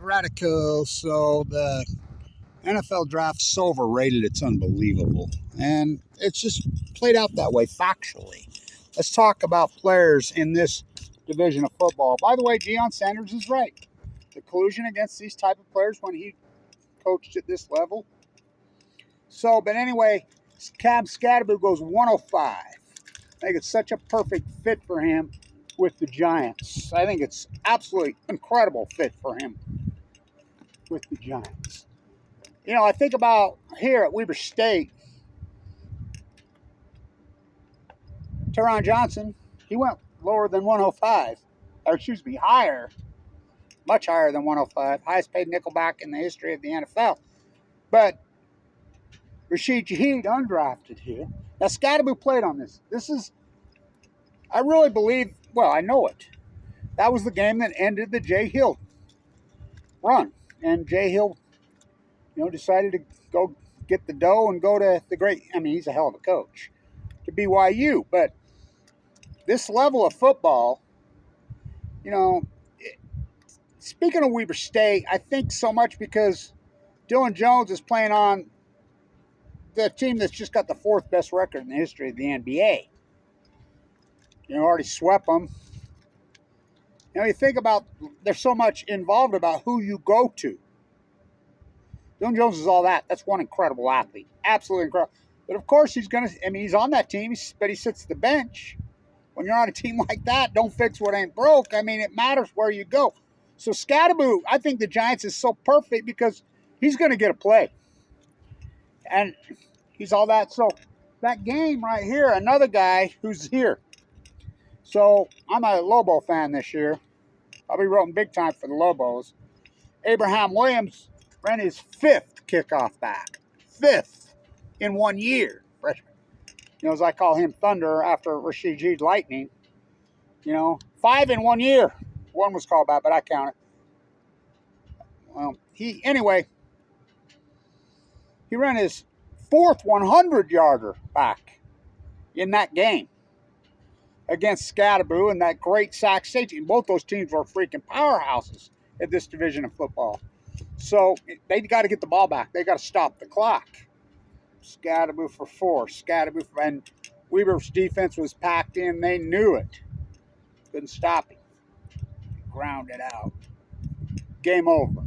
Radical. So the NFL draft's so overrated, it's unbelievable. And it's just played out that way factually. Let's talk about players in this division of football. By the way, Deion Sanders is right. The collusion against these type of players when he coached at this level. So, but anyway, Skattebo goes 105. I think it's such a perfect fit for him with the Giants. I think it's absolutely incredible fit for him with the Giants. You know, I think about here at Weber State, Teron Johnson, he went lower than 105, or excuse me, higher, much higher than 105, highest paid nickelback in the history of the NFL. But Rashid, Shaheed, undrafted here. Now, Skattebo played on this. This is, I really believe, well, I know it. That was the game that ended the Jay Hill run. And Jay Hill, decided to go get the dough and go to the great, he's a hell of a coach, to BYU. But this level of football, speaking of Weber State, I think so much because Dylan Jones is playing on the team that's just got the fourth best record in the history of the NBA. Already swept them. You think about, there's so much involved about who you go to. Dylan Jones is all that. That's one incredible athlete. Absolutely incredible. But of course, he's on that team, but he sits the bench. When you're on a team like that, don't fix what ain't broke. It matters where you go. So Skattebo, I think the Giants is so perfect because he's going to get a play. And he's all that. So that game right here, another guy who's here. So I'm a Lobo fan this year. I'll be rooting big time for the Lobos. Abraham Williams ran his fifth kickoff back. Fifth in 1 year. Freshman. As I call him Thunder after Rashid Lightning. 5 in 1 year. One was called back, but I count it. Well, he ran his fourth 100-yarder back in that game against Skattebo and that great Sac State. Both those teams were freaking powerhouses at this division of football. So they got to get the ball back. They got to stop the clock. Skattebo for 4. And Weber's defense was packed in. They knew it. Couldn't stop him. Grounded out. Game over.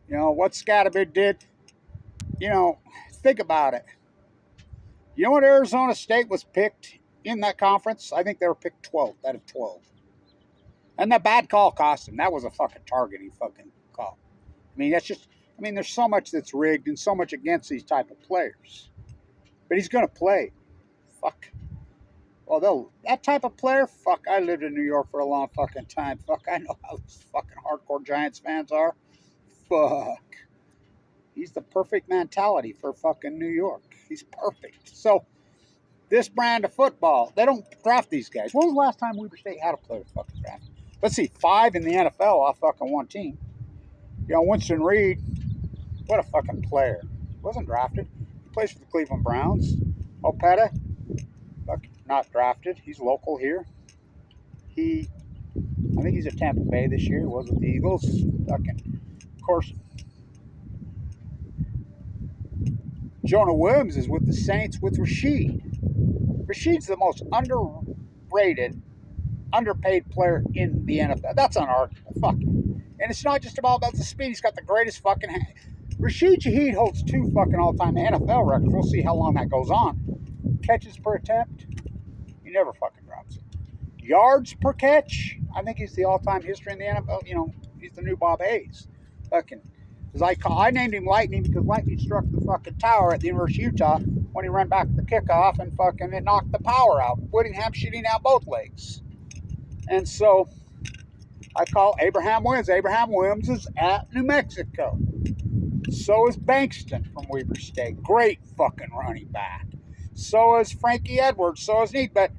What Skattebo did, think about it. You know what Arizona State was picked in that conference? I think they were picked 12th out of 12. And that bad call cost him. That was a fucking targeting fucking call. That's just, there's so much that's rigged and so much against these type of players. But he's going to play. Fuck. Well, that type of player, fuck, I lived in New York for a long fucking time. Fuck, I know how those fucking hardcore Giants fans are. Fuck. He's the perfect mentality for fucking New York. He's perfect. So, this brand of football, they don't draft these guys. When was the last time Weber State had a player fucking draft? Let's see, 5 in the NFL off fucking one team. Winston Reed, what a fucking player. Wasn't drafted. He plays for the Cleveland Browns. Opeta, fucking not drafted. He's local here. I think he's at Tampa Bay this year. He was with the Eagles. Fucking, of course, Jonah Williams is with the Saints with Rashid. Rashid's the most underrated, underpaid player in the NFL. That's unarguable. Fuck. And it's not just about the speed. He's got the greatest fucking hand. Rashid Shaheed holds 2 fucking all-time NFL records. We'll see how long that goes on. Catches per attempt, he never fucking drops it. Yards per catch, I think he's the all-time history in the NFL. He's the new Bob Hayes. Fucking, I named him Lightning because Lightning struck the fucking tower at the University of Utah when he ran back the kickoff and fucking it knocked the power out. Whittingham shooting out both legs. And so I call Abraham Williams. Abraham Williams is at New Mexico. So is Bankston from Weber State. Great fucking running back. So is Frankie Edwards. So is Neat. But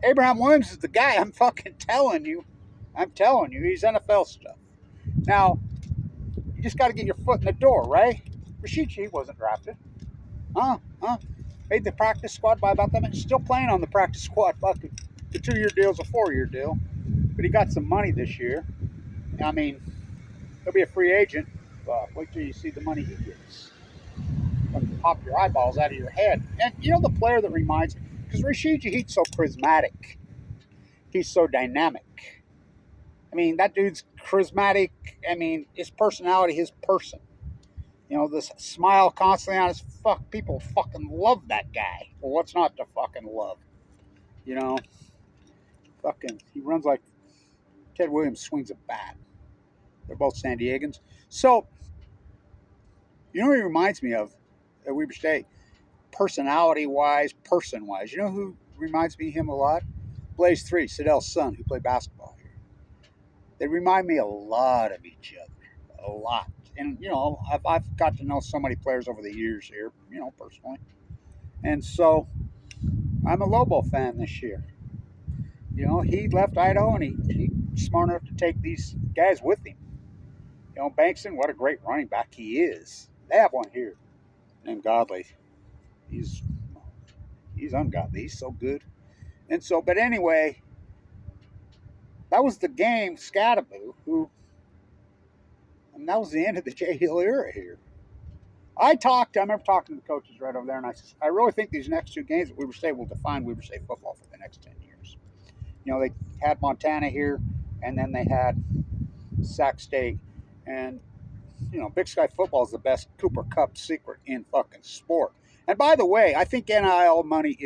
Abraham Williams is the guy. I'm fucking telling you. He's NFL stuff. Now, you just got to get your foot in the door, right? Rashid Shaheed wasn't drafted. Made the practice squad by about that much. Still playing on the practice squad. Fucking the 2-year deal's a 4-year deal. But he got some money this year. I mean, he'll be a free agent. Wait till you see the money he gets. Pop your eyeballs out of your head. And you know the player that reminds me, because Rashid Shaheed's so charismatic. He's so dynamic. I mean, that dude's charismatic. I mean, his personality, his person. You know, this smile constantly on his people fucking love that guy. Well, what's not to fucking love? You know, he runs like Ted Williams swings a bat. They're both San Diegans. So, you know what he reminds me of at Weber State? Personality wise, person wise. You know who reminds me of him a lot? Blaze 3, Siddell's son, who played basketball here. They remind me a lot of each other. A lot. And, you know, I've got to know so many players over the years here, you know, personally. And so, I'm a Lobo fan this year. You know, he left Idaho and he's smart enough to take these guys with him. You know, Bankston, what a great running back he is. They have one here named Godley. He's ungodly. He's so good. And so, but anyway, that was the game, Skattebo, and that was the end of the Jay Hill era here. I remember talking to the coaches right over there, and I said, I really think these next two games at Weber State will define Weber State football for the next 10 years. You know, they had Montana here, and then they had Sac State. And, you know, Big Sky football is the best Cooper Cup secret in fucking sport. And by the way, I think NIL money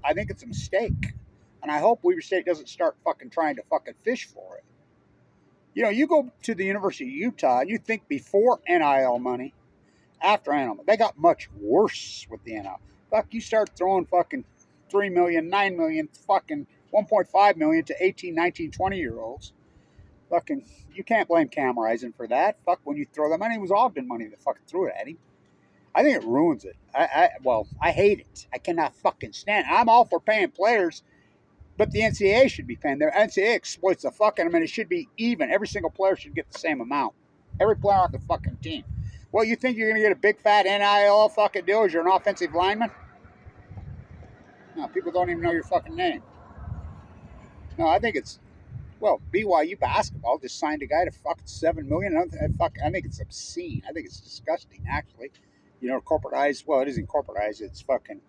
I think it's a mistake. And I hope Weber State doesn't start fucking trying to fucking fish for it. You know, you go to the University of Utah and you think before NIL money, after NIL money, they got much worse with the NIL. Fuck, you start throwing fucking 3 million, 9 million, fucking 1.5 million to 18, 19, 20-year-olds. Fucking, you can't blame Cam Rising for that. Fuck, when you throw that money, it was Ogden money that fucking threw it at him. I think it ruins it. I hate it. I cannot fucking stand it. I'm all for paying players, but the NCAA should be paying. Their NCAA exploits the fucking. I mean, it should be even. Every single player should get the same amount. Every player on the fucking team. Well, you think you're going to get a big fat NIL fucking deal as you're an offensive lineman? No, people don't even know your fucking name. No, I think it's, well, BYU basketball just signed a guy to fucking $7 million. I think it's obscene. I think it's disgusting, actually. You know, corporatized. Well, it isn't corporatized. It's fucking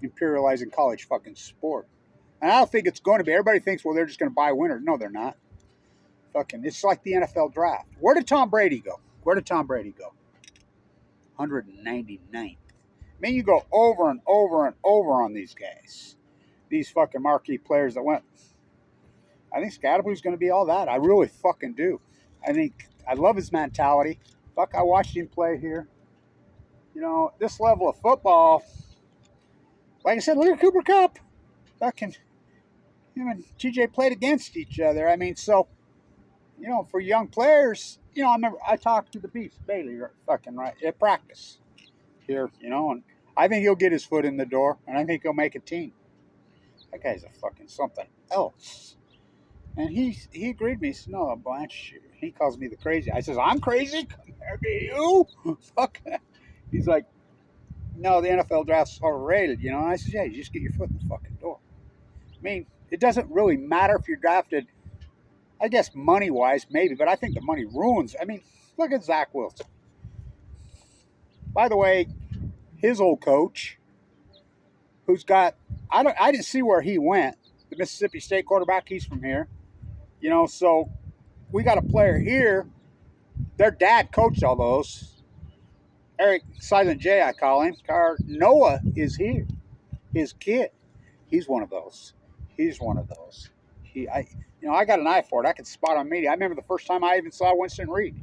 imperializing college fucking sport. And I don't think it's going to be. Everybody thinks, well, they're just going to buy winners. No, they're not. Fucking, it's like the NFL draft. Where did Tom Brady go? 199th. I mean, you go over and over and over on these guys. These fucking marquee players that went. I think Skattebo's going to be all that. I really fucking do. I love his mentality. Fuck, I watched him play here. You know, this level of football, like I said, look at Cooper Cup. Fucking him and TJ played against each other. I mean, so, you know, for young players, you know, I talked to the Beast Bailey fucking right at practice here, you know, and I think he'll get his foot in the door, and I think he'll make a team. That guy's a fucking something else. And he agreed with me. He said, no, Blanch, he calls me the crazy. I says, I'm crazy compared to you? Fuck. He's like, no, the NFL draft's overrated, you know. And I said, yeah, you just get your foot in the fucking door. I mean, it doesn't really matter if you're drafted, I guess money-wise, maybe, but I think the money ruins. I mean, look at Zach Wilson. By the way, his old coach, who's got, I didn't see where he went, the Mississippi State quarterback, he's from here. You know, so we got a player here. Their dad coached all those. Eric Silent J, I call him. Noah is here. His kid. He's one of those. I got an eye for it. I could spot on media. I remember the first time I even saw Winston Reed.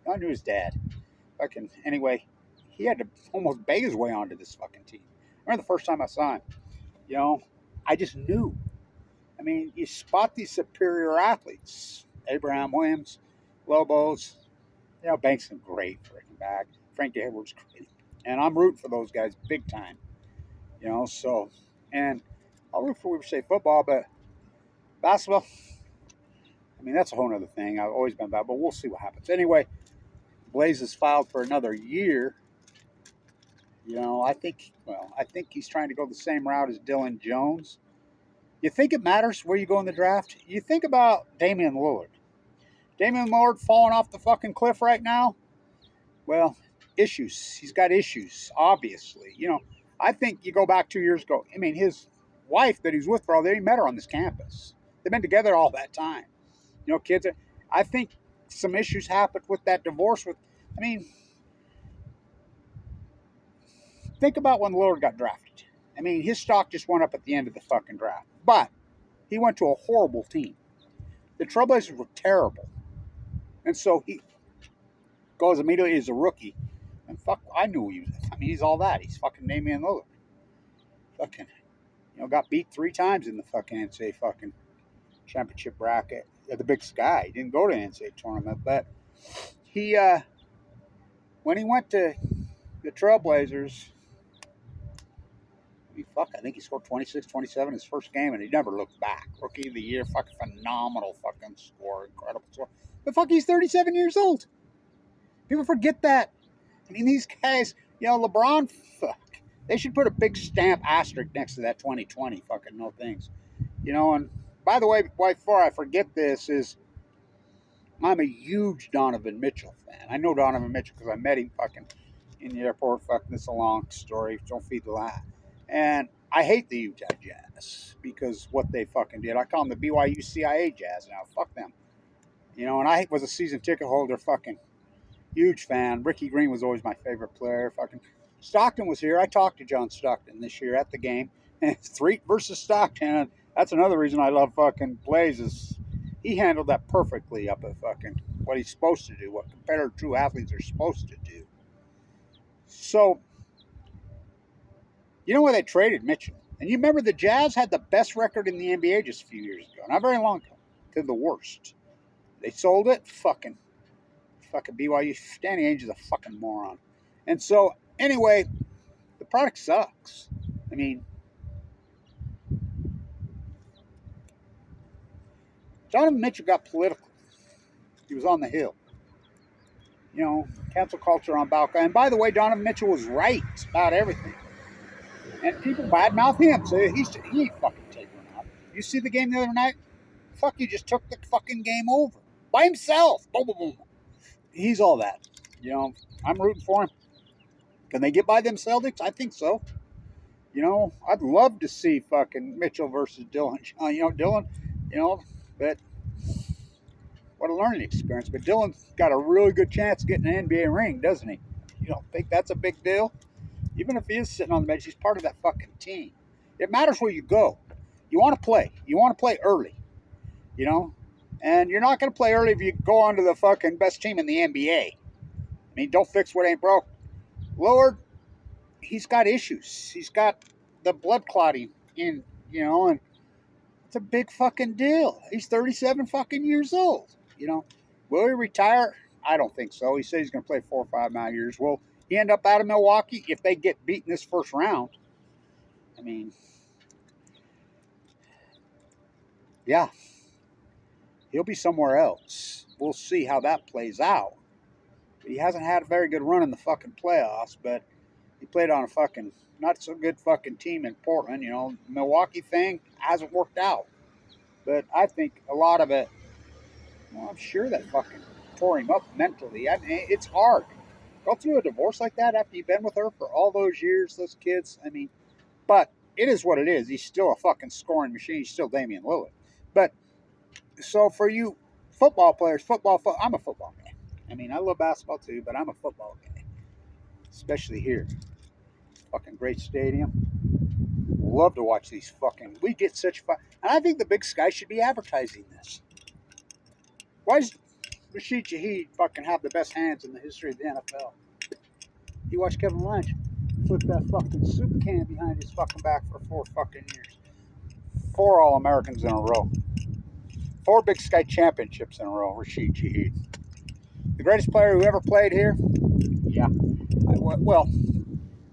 I knew his dad. Anyway, he had to almost beg his way onto this fucking team. I remember the first time I saw him. You know, I just knew. I mean, you spot these superior athletes. Abraham Williams, Lobos. You know, Bankston, great freaking back. Frankie Edwards, great. And I'm rooting for those guys big time. You know, so, and I'll root for Weber State football, but basketball, I mean, that's a whole other thing. I've always been about, but we'll see what happens. Anyway, Blaze is filed for another year. You know, I think he's trying to go the same route as Dylan Jones. You think it matters where you go in the draft? You think about Damian Lillard. Damian Lillard falling off the fucking cliff right now. Well, issues. He's got issues, obviously. I think you go back 2 years ago. I mean, his wife that he was with for all day, he met her on this campus. They've been together all that time. Kids. I think some issues happened with that divorce. Think about when Lillard got drafted. His stock just went up at the end of the fucking draft. But he went to a horrible team. The Trailblazers were terrible. And so he goes immediately as a rookie. And fuck, I knew he was. He's all that. He's fucking Damian Lillard. Fucking, got beat 3 times in the fucking NCAA fucking championship bracket. The Big Sky. He didn't go to the NCAA tournament, but he, when he went to the Trailblazers, I think he scored 26, 27 his first game, and he never looked back. Rookie of the year, fucking phenomenal fucking score, incredible score. But fuck, he's 37 years old. People forget that. These guys, LeBron, fuck, they should put a big stamp asterisk next to that 2020 fucking no thanks. And by the way, before I forget this, I'm a huge Donovan Mitchell fan. I know Donovan Mitchell because I met him fucking in the airport. Fucking, it's a long story. Don't feed the lie. And I hate the Utah Jazz because what they fucking did. I call them the BYU CIA Jazz now. Fuck them. And I was a season ticket holder, fucking huge fan. Ricky Green was always my favorite player. Fucking Stockton was here. I talked to John Stockton this year at the game. And Threet versus Stockton. And that's another reason I love fucking Blaze is he handled that perfectly up at fucking what he's supposed to do, what competitive true athletes are supposed to do. So, why they traded Mitchell? And you remember the Jazz had the best record in the NBA just a few years ago. Not very long ago. To the worst. They sold it. Fucking BYU. Danny Ainge is a fucking moron. And so, anyway, the product sucks. Donovan Mitchell got political. He was on the Hill. Cancel culture on Balka. And by the way, Donovan Mitchell was right about everything. And people badmouth him, so he ain't fucking taking up. You see the game the other night? Fuck, he just took the fucking game over. By himself. Boom, boom, boom. He's all that. I'm rooting for him. Can they get by them Celtics? I think so. I'd love to see fucking Mitchell versus Dylan. Dylan, but what a learning experience. But Dylan's got a really good chance of getting an NBA ring, doesn't he? You don't think that's a big deal? Even if he is sitting on the bench, he's part of that fucking team. It matters where you go. You want to play. You want to play early. And you're not going to play early if you go on to the fucking best team in the NBA. Don't fix what ain't broke. Lillard, he's got issues. He's got the blood clotting in, and it's a big fucking deal. He's 37 fucking years old. Will he retire? I don't think so. He said he's going to play 4 or 5 more years. Will he end up out of Milwaukee if they get beat in this first round? Yeah. He'll be somewhere else. We'll see how that plays out. He hasn't had a very good run in the fucking playoffs, but he played on a fucking not so good fucking team in Portland. Milwaukee thing hasn't worked out. But I think a lot of it, I'm sure that fucking tore him up mentally. It's hard. Go through a divorce like that after you've been with her for all those years, those kids. But it is what it is. He's still a fucking scoring machine. He's still Damian Lillard. But so for you football players, I'm a football guy. I love basketball too, but I'm a football guy. Especially here. Fucking great stadium. Love to watch these fucking... We get such fun. And I think the Big Sky should be advertising this. Why does Rashid Shaheed fucking have the best hands in the history of the NFL? You watch Kevin Lynch flip that fucking soup can behind his fucking back for 4 fucking years. 4 All-Americans in a row. 4 Big Sky championships in a row, Rashid Shaheed. The greatest player who ever played here? Yeah.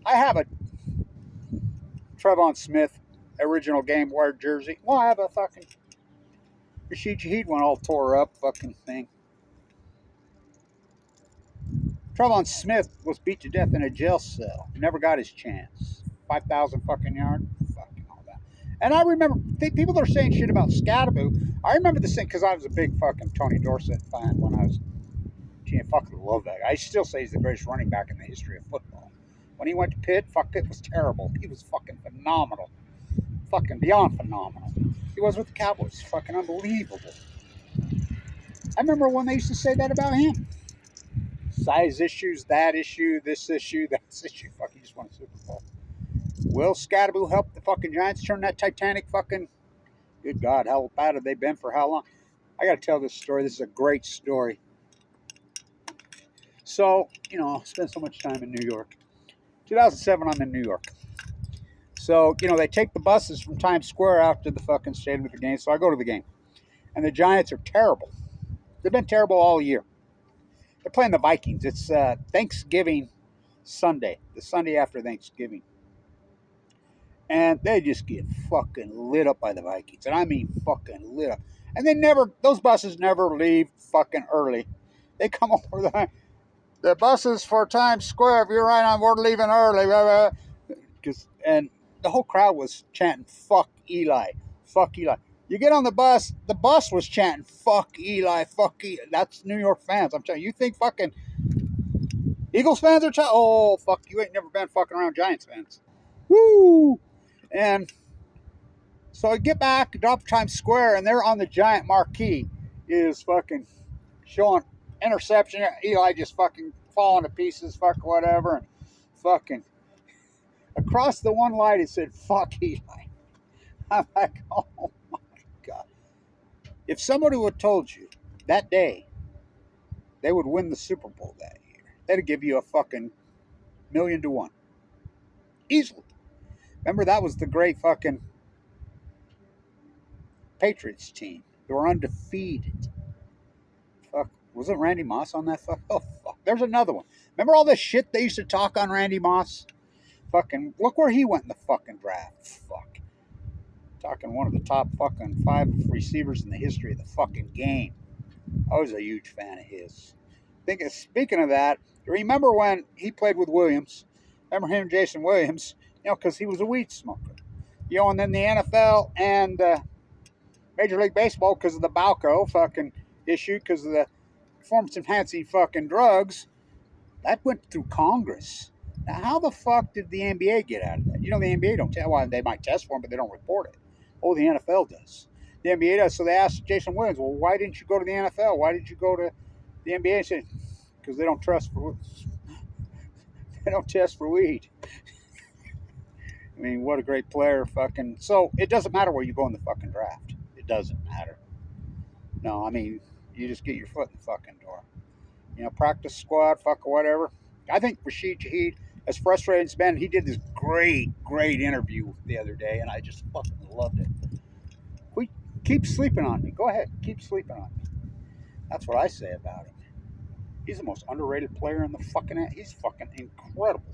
I have a Trevon Smith original game wear jersey. Well, I have a fucking Rashid Shaheed one all tore up fucking thing. Trevon Smith was beat to death in a jail cell. Never got his chance. 5,000 fucking yards. Fucking all that. And I remember people that are saying shit about Skattebo. I remember this thing because I was a big fucking Tony Dorsett fan when I was. Gee, I fucking love that guy. I still say he's the greatest running back in the history of football. When he went to Pitt, Pitt was terrible. He was fucking phenomenal. Fucking beyond phenomenal. He was with the Cowboys. Fucking unbelievable. I remember when they used to say that about him. Size issues, that issue, this issue, that issue. Fuck, he just won a Super Bowl. Will Skattebo help the fucking Giants turn that Titanic fucking... Good God, how bad have they been for how long? I got to tell this story. This is a great story. So, I spent so much time in New York. 2007, I'm in New York. So, they take the buses from Times Square out to the fucking stadium with the game. So I go to the game. And the Giants are terrible. They've been terrible all year. They're playing the Vikings. It's Thanksgiving Sunday, the Sunday after Thanksgiving. And they just get fucking lit up by the Vikings. And I mean fucking lit up. And those buses never leave fucking early. They come over the buses for Times Square. If you're right on, we're leaving early. And the whole crowd was chanting, fuck Eli, fuck Eli. You get on the bus was chanting, fuck Eli, fuck Eli. That's New York fans. I'm telling you, you think fucking Eagles fans are chanting? Oh, fuck, you ain't never been fucking around Giants fans. Woo! And so I get back, drop Times Square, and they're on the giant marquee is fucking showing interception. Eli just fucking falling to pieces, fuck whatever. And fucking across the one light it said, fuck Eli. I'm like, oh my God. If somebody would have told you that day they would win the Super Bowl that year, they'd give you a fucking 1,000,000 to 1. Easily. Remember, that was the great fucking Patriots team. They were undefeated. Fuck. Wasn't Randy Moss on that? Fuck. Oh, fuck. There's another one. Remember all this shit they used to talk on Randy Moss? Fucking, look where he went in the fucking draft. Fuck. Talking one of the top fucking 5 receivers in the history of the fucking game. I was a huge fan of his. Speaking of that, remember when he played with Williams? Remember him, Jason Williams? Because he was a weed smoker. And then the NFL and Major League Baseball, because of the Balco fucking issue, because of the performance-enhancing fucking drugs, that went through Congress. Now, how the fuck did the NBA get out of that? The NBA don't tell. Well, they might test for him, but they don't report it. Oh, the NFL does. The NBA does. So they asked Jason Williams, well, why didn't you go to the NFL? Why did you go to the NBA? He said, because they don't test for weed. I mean, what a great player, fucking. So it doesn't matter where you go in the fucking draft. It doesn't matter. No, I mean, you just get your foot in the fucking door. Practice squad, fuck whatever. I think Rashid Shaheed, as frustrating as it's been, he did this great interview the other day, and I just fucking loved it. Keep sleeping on me. Go ahead, keep sleeping on me. That's what I say about him. He's the most underrated player in the fucking. He's fucking incredible.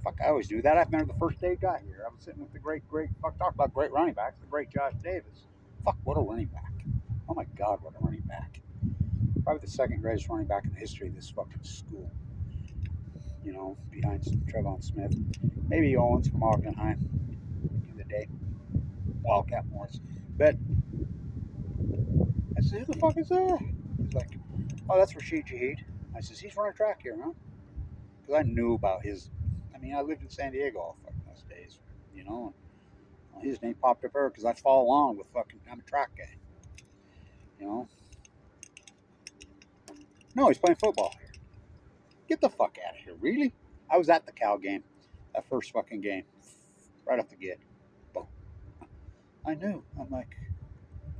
Fuck, I always do that. I remember the first day he got here. I was sitting with the great, fuck, talk about great running backs, the great Josh Davis. Fuck, what a running back. Oh my God, what a running back. Probably the second greatest running back in the history of this fucking school. Behind Trevon Smith. Maybe Owens from Ogdenheim in the day. Wildcat Morris. But I said, who the fuck is that? He's like, oh, that's Rashid Shaheed. I says, he's running track here, huh? Because I knew about his. I mean, I lived in San Diego all fucking those days, and his name popped up there because I follow along with fucking. I'm a track guy, No, he's playing football here. Get the fuck out of here, really? I was at the Cal game, that first fucking game, right off the get. Boom. I knew. I'm like,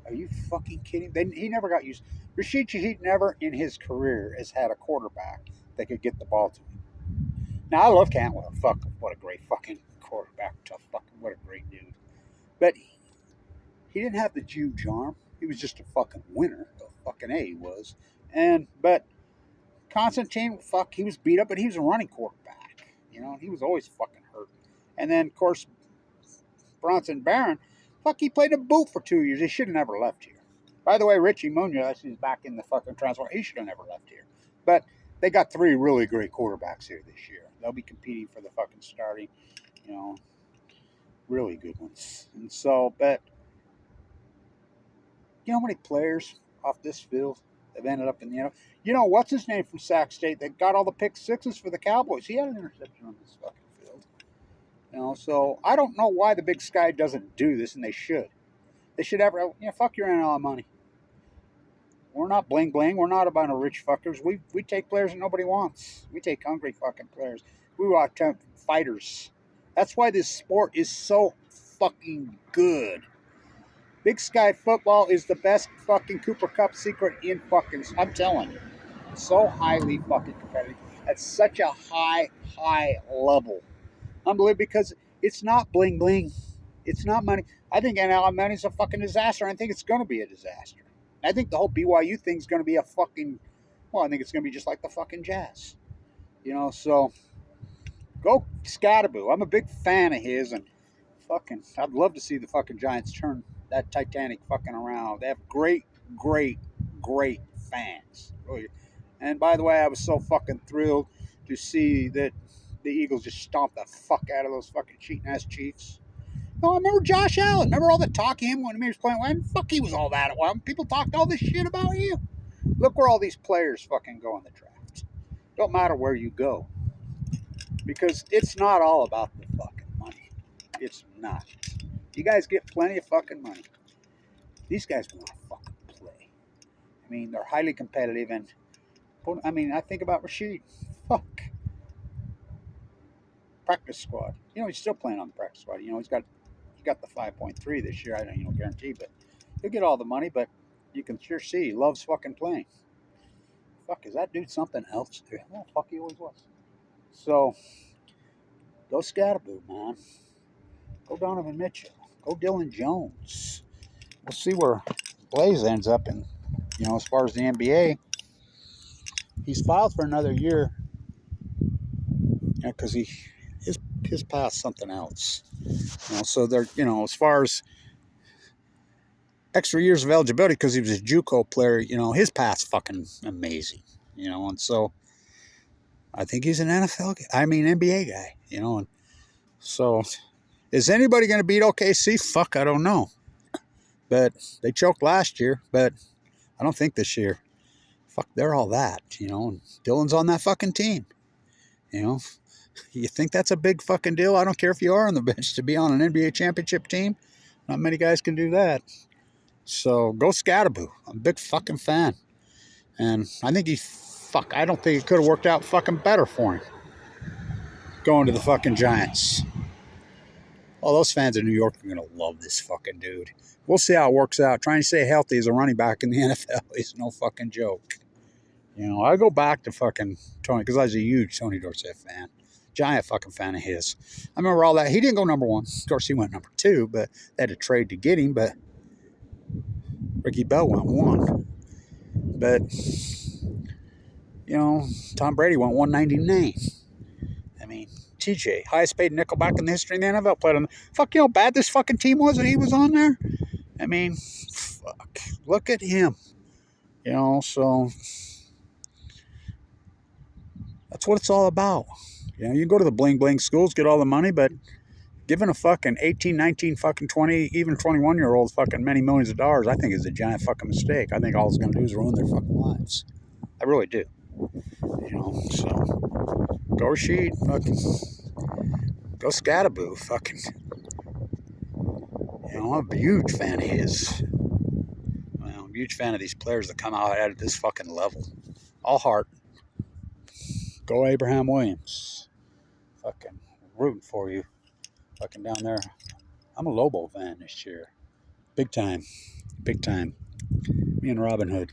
are you fucking kidding? He never got used. Rashid Shaheed never in his career has had a quarterback that could get the ball to him. Now, I love Cantwell. Fuck, what a great fucking quarterback. Tough fucking, what a great dude. But he didn't have the huge arm. He was just a fucking winner. A fucking A he was. But Constantine, fuck, he was beat up, but he was a running quarterback. He was always fucking hurt. And then, of course, Bronson Barron, fuck, he played a boot for 2 years. He should have never left here. By the way, Richie Munoz, he's back in the fucking transfer. He should have never left here. But they got 3 really great quarterbacks here this year. They'll be competing for the fucking starting. really good ones. And so, but you know how many players off this field have ended up in the NFL? You know, what's his name from Sac State that got all the pick sixes for the Cowboys? He had an interception on this fucking field. You know, so I don't know why the Big Sky doesn't do this, and they should. They should have, fuck your NL money. We're not bling bling. We're not a bunch of rich fuckers. We take players that nobody wants. We take hungry fucking players. We want fighters. That's why this sport is so fucking good. Big Sky football is the best fucking Cooper Cup secret in fucking. I'm telling you, so highly fucking competitive at such a high level. Unbelievable, because it's not bling bling. It's not money. I think NL money's a fucking disaster. I think it's going to be a disaster. I think the whole BYU thing's going to be a fucking. Well, I think it's going to be just like the fucking Jazz. You know, so go Skattebo. I'm a big fan of his, and fucking, I'd love to see the fucking Giants turn that Titanic fucking around. They have great fans. And by the way, I was so fucking thrilled to see that the Eagles just stomped the fuck out of those fucking cheating ass Chiefs. No, I remember Josh Allen. Remember all the talk of him when he was playing? When fuck he was all that at one. People talked all this shit about you. Look where all these players fucking go in the draft. Don't matter where you go, because it's not all about the fucking money. It's not. You guys get plenty of fucking money. These guys want to fucking play. I mean, they're highly competitive, and I mean, I think about Rashid. Fuck. Practice squad. You know, he's still playing on the practice squad. You know, he got the 5.3 this year. I don't guarantee, but he'll get all the money. But you can sure see he loves fucking playing. Fuck, is that dude something else? Oh, fuck, he always was. So, go Skattebo, man. Go Donovan Mitchell. Go Dylan Jones. We'll see where Blaze ends up in, as far as the NBA. He's filed for another year, because his past something else. So they're, as far as extra years of eligibility, because he was a JUCO player, his past fucking amazing, and so I think he's an NBA guy, and so is anybody going to beat OKC? Fuck, I don't know. But they choked last year, but I don't think this year. Fuck, they're all that, and Dylan's on that fucking team, You think that's a big fucking deal? I don't care if you are on the bench to be on an NBA championship team. Not many guys can do that. So go Skattebo. I'm a big fucking fan. And I think I don't think it could have worked out fucking better for him going to the fucking Giants. All those fans in New York are going to love this fucking dude. We'll see how it works out. Trying to stay healthy as a running back in the NFL is no fucking joke. I go back to fucking Tony, because I was a huge Tony Dorsett fan. Giant fucking fan of his. I remember all that. He didn't go number one. Of course, he went number two, but they had to trade to get him. But Ricky Bell went one. But, Tom Brady went 199. I mean, TJ, highest paid nickelback in the history of the NFL, played on. Fuck, how bad this fucking team was that he was on there? I mean, fuck. Look at him. So that's what it's all about. You can go to the bling bling schools, get all the money, but giving a fucking 18, 19, fucking 20, even 21-year-olds fucking many millions of dollars, I think is a giant fucking mistake. I think all it's going to do is ruin their fucking lives. I really do. So go Rashid, fucking go Skattebo, fucking. I'm a huge fan of his. I'm a huge fan of these players that come out at this fucking level. All heart. Go Abraham Williams. Fucking rooting for you. Fucking down there. I'm a Lobo fan this year. Big time. Big time. Me and Robin Hood.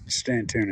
Staying tuned.